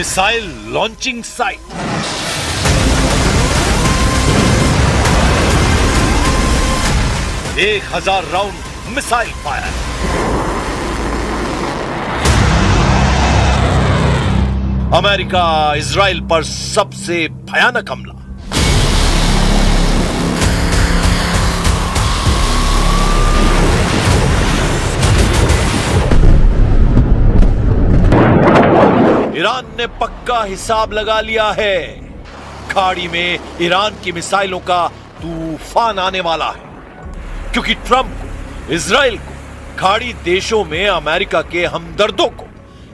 Missile launching site. एक 1000 round missile fire. America Israel पर सबसे भयानक हमला। ईरान ने पक्का हिसाब लगा लिया है। खाड़ी में ईरान की मिसाइलों का तूफान आने वाला है, क्योंकि ट्रंप को, इजराइल को, खाड़ी देशों में अमेरिका के हमदर्दों को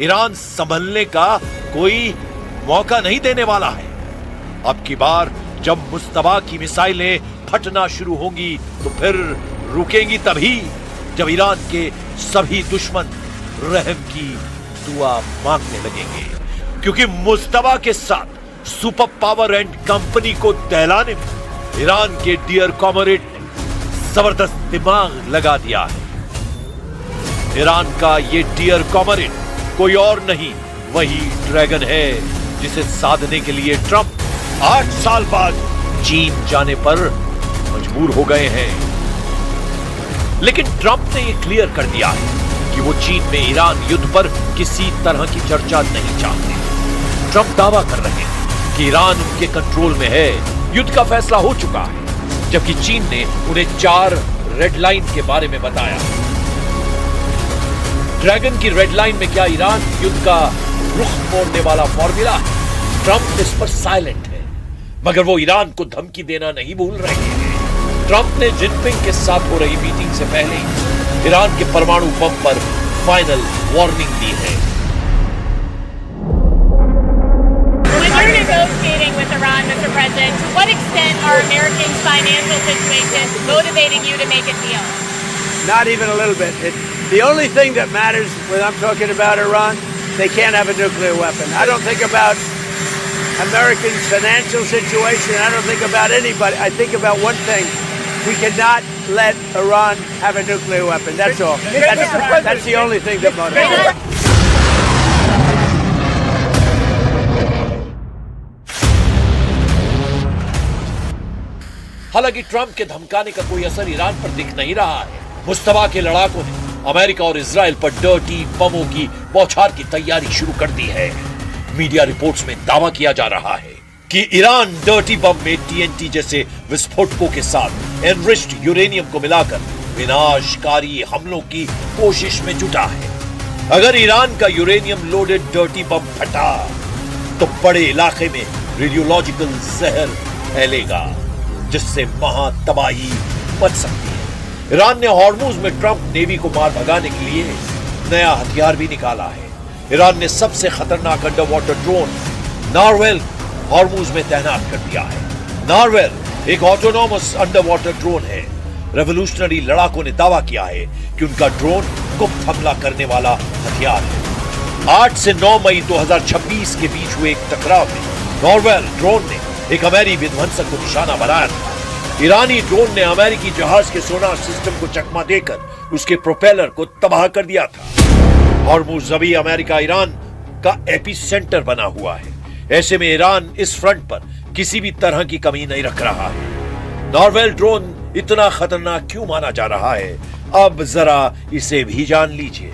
ईरान संभलने का कोई मौका नहीं देने वाला है। अब की बार जब मुश्तबा की मिसाइलें फटना शुरू होंगी तो फिर रुकेंगी तभी जब ईरान के सभी दुश्मन रहम की दुआ मांगने लगेंगे, क्योंकि मुश्तबा के साथ सुपर पावर एंड कंपनी को दहलाने में ईरान के डियर कॉमरेड ने जबरदस्त दिमाग लगा दिया है। ईरान का ये डियर कॉमरेड कोई और नहीं, वही ड्रैगन है जिसे साधने के लिए ट्रंप 8 साल बाद चीन जाने पर मजबूर हो गए हैं। लेकिन ट्रंप ने यह क्लियर कर दिया है कि वो चीन में ईरान युद्ध पर किसी तरह की चर्चा नहीं चाहते। ट्रंप दावा कर रहे हैं कि ईरान उनके कंट्रोल में है, युद्ध का फैसला हो चुका है, जबकि चीन ने उन्हें 4 रेड लाइन के बारे में बताया। ड्रैगन की रेड लाइन में क्या ईरान युद्ध का रुख मोड़ने वाला फॉर्मूला है? ट्रंप इस पर साइलेंट है, मगर वो ईरान को धमकी देना नहीं भूल रहे हैं। ट्रंप ने जिनपिंग के साथ हो रही मीटिंग से पहले ही ईरान के परमाणु बम पर फाइनल वार्निंग दी है। Negotiating with Iran, Mr. President, to what extent are Americans' financial situations motivating you to make a deal? Not even a little bit. The only thing that matters when I'm talking about Iran, they can't have a nuclear weapon. I don't think about Americans' financial situation. I don't think about anybody. I think about one thing. We cannot let Iran have a nuclear weapon. That's all. That's the only thing that motivates. हालांकि Trump के धमकाने का कोई असर Iran पर दिख नहीं रहा है। मुश्तबा के लड़ाकों ने अमेरिका और इजराइल पर डर्टी बमों की बौछार की तैयारी शुरू कर दी है। मीडिया रिपोर्ट्स में दावा किया जा रहा है कि ईरान डर्टी बम में टीएनटी जैसे विस्फोटकों के साथ एनरिच्ड यूरेनियम को मिलाकर विनाशकारी हमलों की कोशिश में जुटा है। अगर ईरान का यूरेनियम लोडेड डर्टी बम फटा तो बड़े इलाके में रेडियोलॉजिकल जहर फैलेगा, जिससे महातबाही मच सकती है। ईरान ने हॉर्मुज में ट्रंप नेवी को मार भगाने के लिए नया हथियार भी निकाला है। ईरान ने सबसे खतरनाक अंडर वाटर ड्रोन नारवेल हॉर्मुज में तैनात कर दिया है। नारवेल एक ऑटोनॉमस अंडर वाटर ड्रोन है। रेवोल्यूशनरी लड़ाकों ने दावा किया है कि उनका ड्रोन गुप्त हमला करने वाला हथियार है। 8 से 9 मई 2026 के बीच हुए एक टकराव में नारवेल ड्रोन ने एक अमेरिकी विध्वंसक को निशाना बनाया था। ईरानी ड्रोन ने अमेरिकी जहाज के सोनार सिस्टम को चकमा देकर उसके प्रोपेलर को तबाह कर दिया था। हॉर्मुज अभी अमेरिका ईरान का एपिसेंटर बना हुआ है। ऐसे में ईरान इस फ्रंट पर किसी भी तरह की कमी नहीं रख रहा है। नारवेल ड्रोन इतना खतरनाक क्यों माना जा रहा है, अब जरा इसे भी जान लीजिए।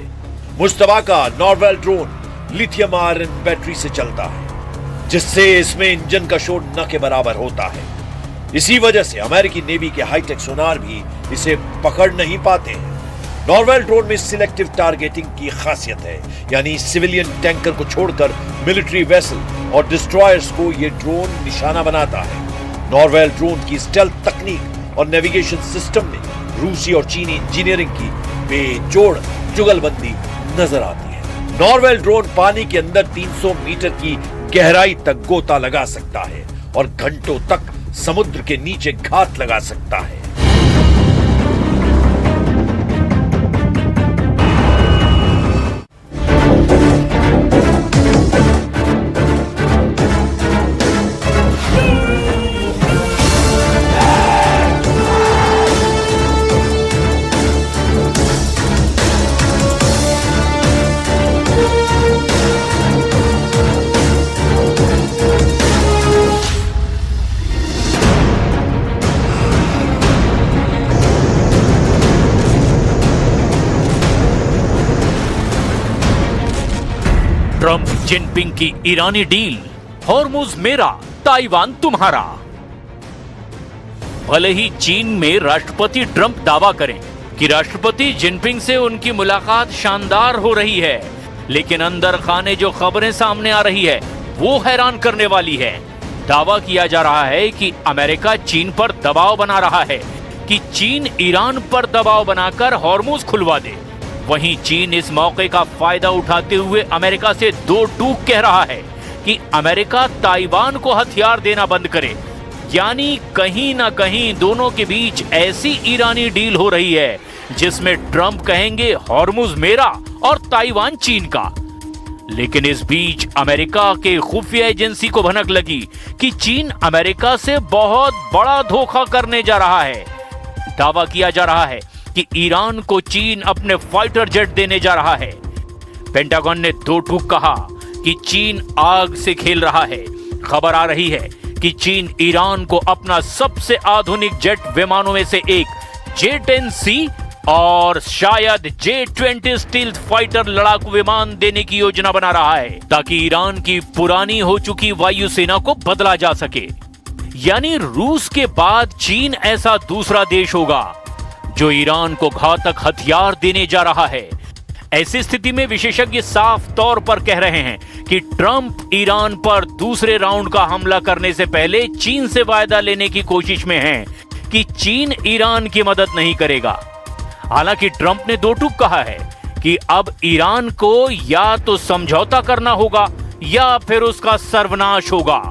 मुश्तबा का नारवेल ड्रोन लिथियम आयरन बैटरी से चलता है, जिससे इसमें इंजन का शोर न के बराबर होता है। इसी वजह से अमेरिकी नेवी के हाईटेक सोनार भी इसे पकड़ नहीं पाते हैं। नारवेल ड्रोन में सिलेक्टिव टारगेटिंग की खासियत है, यानी सिविलियन टैंकर को छोड़कर मिलिट्री वेसल और डिस्ट्रॉयर्स को यह ड्रोन निशाना बनाता है। नारवेल ड्रोन की स्टेल्थ तकनीक और नेविगेशन सिस्टम में रूसी और चीनी इंजीनियरिंग की बेजोड़ जुगलबंदी नजर आती है। नारवेल ड्रोन पानी के अंदर 300 मीटर की गहराई तक गोता लगा सकता है और घंटों तक समुद्र के नीचे घात लगा सकता है। ट्रंप जिनपिंग की ईरानी डील, हॉर्मुज मेरा, ताइवान तुम्हारा। भले ही चीन में राष्ट्रपति ट्रंप दावा करें कि राष्ट्रपति जिनपिंग से उनकी मुलाकात शानदार हो रही है, लेकिन अंदर खाने जो खबरें सामने आ रही है वो हैरान करने वाली है। दावा किया जा रहा है कि अमेरिका चीन पर दबाव बना रहा है कि चीन ईरान पर दबाव बनाकर हॉर्मुज खुलवा दे। वहीं चीन इस मौके का फायदा उठाते हुए अमेरिका से दो टूक कह रहा है कि अमेरिका ताइवान को हथियार देना बंद करे। यानी कहीं ना कहीं दोनों के बीच ऐसी ईरानी डील हो रही है जिसमें ट्रंप कहेंगे हॉर्मुज मेरा और ताइवान चीन का। लेकिन इस बीच अमेरिका के खुफिया एजेंसी को भनक लगी कि चीन अमेरिका से बहुत बड़ा धोखा करने जा रहा है। दावा किया जा रहा है कि ईरान को चीन अपने फाइटर जेट देने जा रहा है। पेंटागन ने दो टूक कहा कि चीन आग से खेल रहा है। खबर आ रही है कि चीन ईरान को अपना सबसे आधुनिक जेट विमानों में से एक J-10C और शायद J-20 स्टील्थ फाइटर लड़ाकू विमान देने की योजना बना रहा है ताकि ईरान की पुरानी हो चुकी वायुसेना को बदला जा सके। यानी रूस के बाद चीन ऐसा दूसरा देश होगा जो ईरान को घातक हथियार देने जा रहा है। ऐसी स्थिति में विशेषज्ञ साफ तौर पर कह रहे हैं कि ट्रंप ईरान पर दूसरे राउंड का हमला करने से पहले चीन से वायदा लेने की कोशिश में हैं कि चीन ईरान की मदद नहीं करेगा। हालांकि ट्रंप ने दो टूक कहा है कि अब ईरान को या तो समझौता करना होगा या फिर उसका सर्वनाश होगा।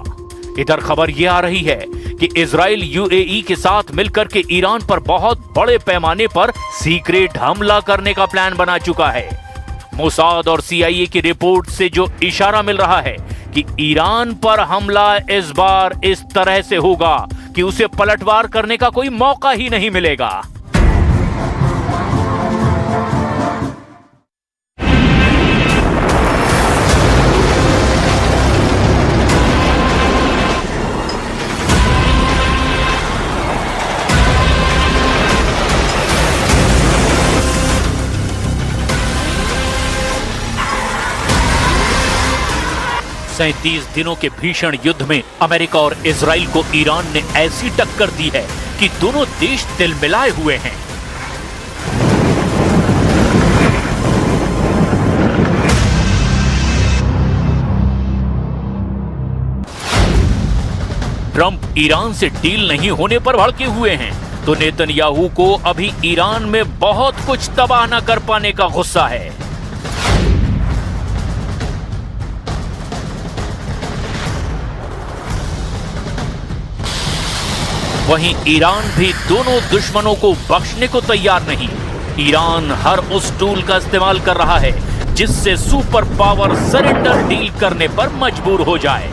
इधर खबर यह आ रही है कि इजराइल यूएई के साथ मिलकर के ईरान पर बहुत बड़े पैमाने पर सीक्रेट हमला करने का प्लान बना चुका है। मोसाद और सीआईए की रिपोर्ट से जो इशारा मिल रहा है कि ईरान पर हमला इस बार इस तरह से होगा कि उसे पलटवार करने का कोई मौका ही नहीं मिलेगा। सैंतीस दिनों के भीषण युद्ध में अमेरिका और इजराइल को ईरान ने ऐसी टक्कर दी है कि दोनों देश तिलमिलाए हुए हैं। ट्रंप ईरान से डील नहीं होने पर भड़के हुए हैं तो नेतन्याहू को अभी ईरान में बहुत कुछ तबाह न कर पाने का गुस्सा है। वहीं ईरान भी दोनों दुश्मनों को बख्शने को तैयार नहीं। ईरान हर उस टूल का इस्तेमाल कर रहा है जिससे सुपर पावर सरेंडर डील करने पर मजबूर हो जाए।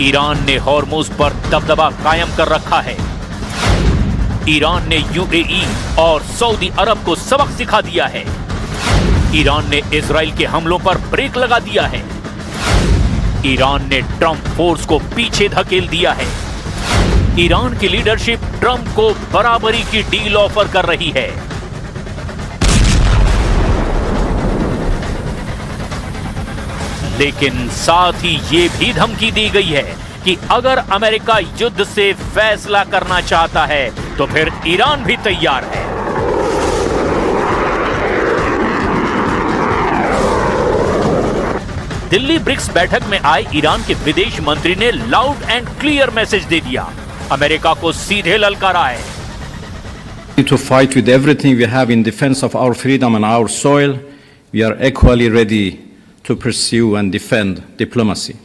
ईरान ने हॉर्मुज पर दबदबा कायम कर रखा है। ईरान ने यूएई और सऊदी अरब को सबक सिखा दिया है। ईरान ने इजराइल के हमलों पर ब्रेक लगा दिया है। ईरान ने ट्रंप फोर्स को पीछे धकेल दिया है। ईरान की लीडरशिप ट्रंप को बराबरी की डील ऑफर कर रही है। लेकिन साथ ही ये भी धमकी दी गई है कि अगर अमेरिका युद्ध से फैसला करना चाहता है तो फिर ईरान भी तैयार है। दिल्ली ब्रिक्स बैठक में आए ईरान के विदेश मंत्री ने लाउड एंड क्लियर मैसेज दे दिया। अमेरिका को सीधे ललकारा है। To fight with everything we have in defense of our freedom and our soil, we are equally ready to pursue and defend diplomacy.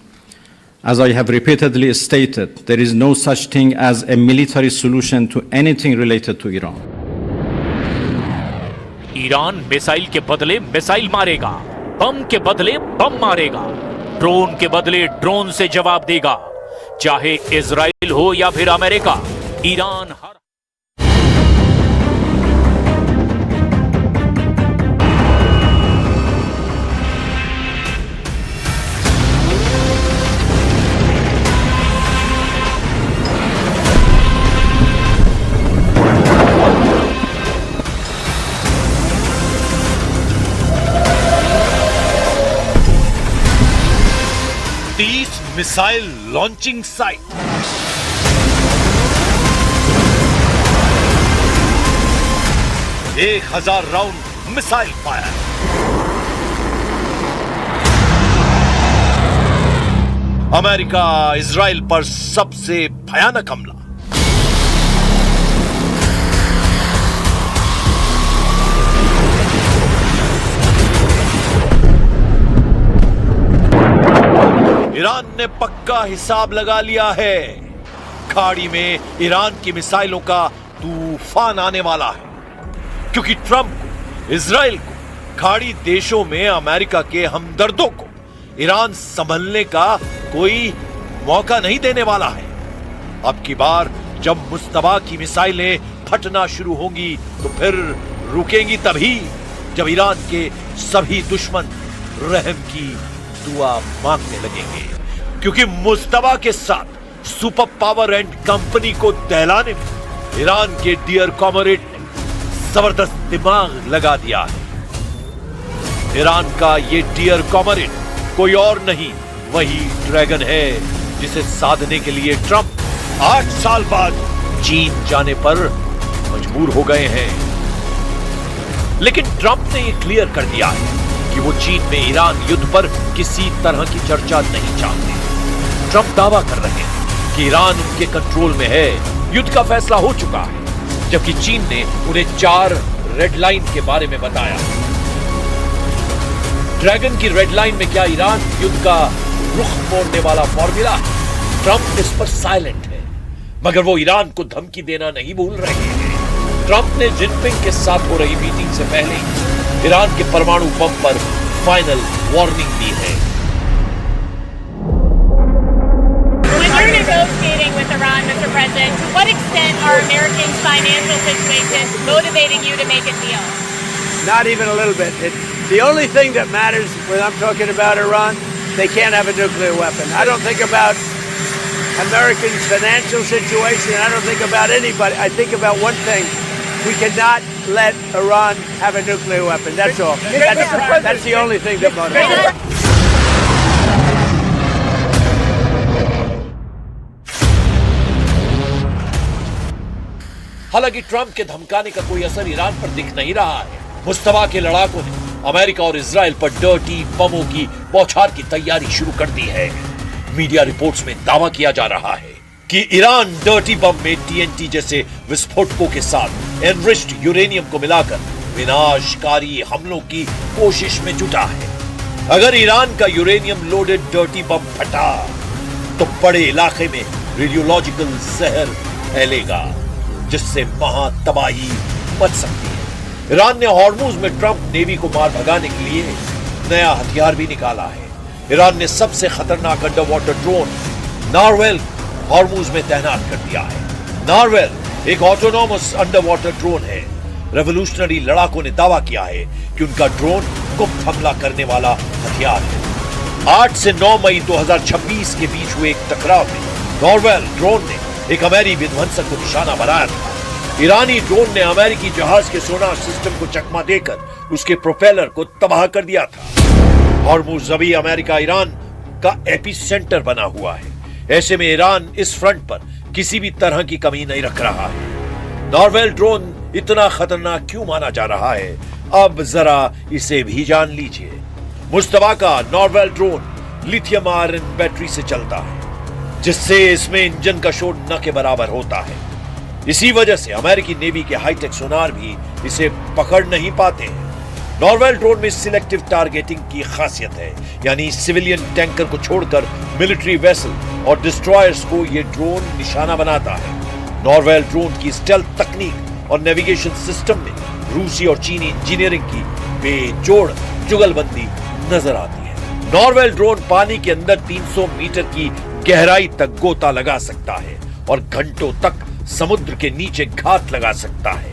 As I have repeatedly stated, there is no such thing as a military solution to anything related to Iran. Iran missile के बदले missile मारेगा, बम के बदले बम मारेगा, drone के बदले drone से जवाब देगा। चाहे इजराइल हो या फिर अमेरिका, ईरान हर 30 मिसाइल लॉन्चिंग साइट। एक 1000 round missile fire. America Israel पर सबसे भयानक हमला। ईरान ने पक्का हिसाब लगा लिया है। खाड़ी में ईरान की मिसाइलों का तूफान आने वाला है, क्योंकि ट्रंप को, इजराइल को, खाड़ी देशों में अमेरिका के हमदर्दों को ईरान संभलने का कोई मौका नहीं देने वाला है। अब की बार जब मुस्तबा की मिसाइलें फटना शुरू होंगी तो फिर रुकेंगी तभी जब ईरान के सभी दुश्मन रहम की दुआ मांगने लगेंगे, क्योंकि मुस्तबा के साथ सुपर पावर एंड कंपनी को दहलाने में ईरान के डियर कॉमरेड ने जबरदस्त दिमाग लगा दिया है। ईरान का ये डियर कॉमरेड कोई और नहीं, वही ड्रैगन है जिसे साधने के लिए ट्रंप 8 साल बाद चीन जाने पर मजबूर हो गए हैं। लेकिन ट्रंप ने यह क्लियर कर दिया है कि वो चीन में ईरान युद्ध पर किसी तरह की चर्चा नहीं चाहते। ट्रंप दावा कर रहे हैं कि ईरान उनके कंट्रोल में है, युद्ध का फैसला हो चुका है, जबकि चीन ने उन्हें 4 रेड लाइन के बारे में बताया। ड्रैगन की रेड लाइन में क्या ईरान युद्ध का रुख मोड़ने वाला फॉर्मूला है? ट्रंप इस पर साइलेंट है, मगर वो ईरान को धमकी देना नहीं भूल रहे हैं। ट्रंप ने जिनपिंग के साथ हो रही मीटिंग से पहले ही ईरान के परमाणु बम पर फाइनल वार्निंग दी है। When you're negotiating with Iran, Mr. President, to what extent are Americans' financial situation motivating you to make a deal? Not even a little bit. The only thing that matters when I'm talking about Iran, they can't have a nuclear weapon. I don't think about Americans' financial situation. I don't think about anybody. I think about one thing. We cannot let Iran have a nuclear weapon. That's all. That's the only thing that motivates. हालांकि Trump के धमकाने का कोई असर Iran पर दिख नहीं रहा है। मुस्तबा के लड़ाकों ने अमेरिका और इजराइल पर डर्टी बमों की बौछार की तैयारी शुरू कर दी है। मीडिया रिपोर्ट्स में दावा किया जा रहा है कि ईरान डर्टी बम में TNT जैसे विस्फोटकों के साथ एनरिच्ड यूरेनियम को मिलाकर विनाशकारी हमलों की कोशिश में जुटा है। अगर ईरान का यूरेनियम लोडेड डर्टी बम फटा तो बड़े इलाके में रेडियोलॉजिकल जहर फैलेगा, जिससे महातबाही मच सकती है। ईरान ने हॉर्मुज में ट्रंप नेवी को मार भगाने के लिए नया हथियार भी निकाला है। ईरान ने सबसे खतरनाक अंडर वाटर ड्रोन नारवेल हॉर्मुज में तैनात कर दिया है। नारवेल एक ऑटोनॉमस अंडर वाटर ड्रोन है। रेवोल्यूशनरी लड़ाकों ने दावा किया है कि उनका ड्रोन गुप्त हमला करने वाला हथियार है। 8 से 9 मई 2026 के बीच हुए एक टकराव में नारवेल ड्रोन ने एक अमेरिकी विध्वंसक को निशाना बनाया था। ईरानी ड्रोन ने अमेरिकी जहाज के सोनार सिस्टम को चकमा देकर उसके प्रोपेलर को तबाह कर दिया था। हॉर्मुज अभी अमेरिका ईरान का एपिसेंटर बना हुआ है। ऐसे में ईरान इस फ्रंट पर किसी भी तरह की कमी नहीं रख रहा है। नारवेल ड्रोन इतना खतरनाक क्यों माना जा रहा है, अब जरा इसे भी जान लीजिए। मुस्तबा का नारवेल ड्रोन लिथियम आयरन बैटरी से चलता है, जिससे इसमें इंजन का शोर न के बराबर होता है। इसी वजह से अमेरिकी नेवी के हाईटेक सोनार भी इसे पकड़ नहीं पाते हैं। नारवेल ड्रोन में सिलेक्टिव टारगेटिंग की खासियत है, यानी सिविलियन टैंकर को छोड़कर मिलिट्री वेसल और डिस्ट्रॉयर्स को यह ड्रोन निशाना बनाता है। नारवेल ड्रोन की स्टेल्थ तकनीक और नेविगेशन सिस्टम में रूसी और चीनी इंजीनियरिंग की बेजोड़ जुगलबंदी नजर आती है। नारवेल ड्रोन पानी के अंदर 300 मीटर की गहराई तक गोता लगा सकता है और घंटों तक समुद्र के नीचे घात लगा सकता है।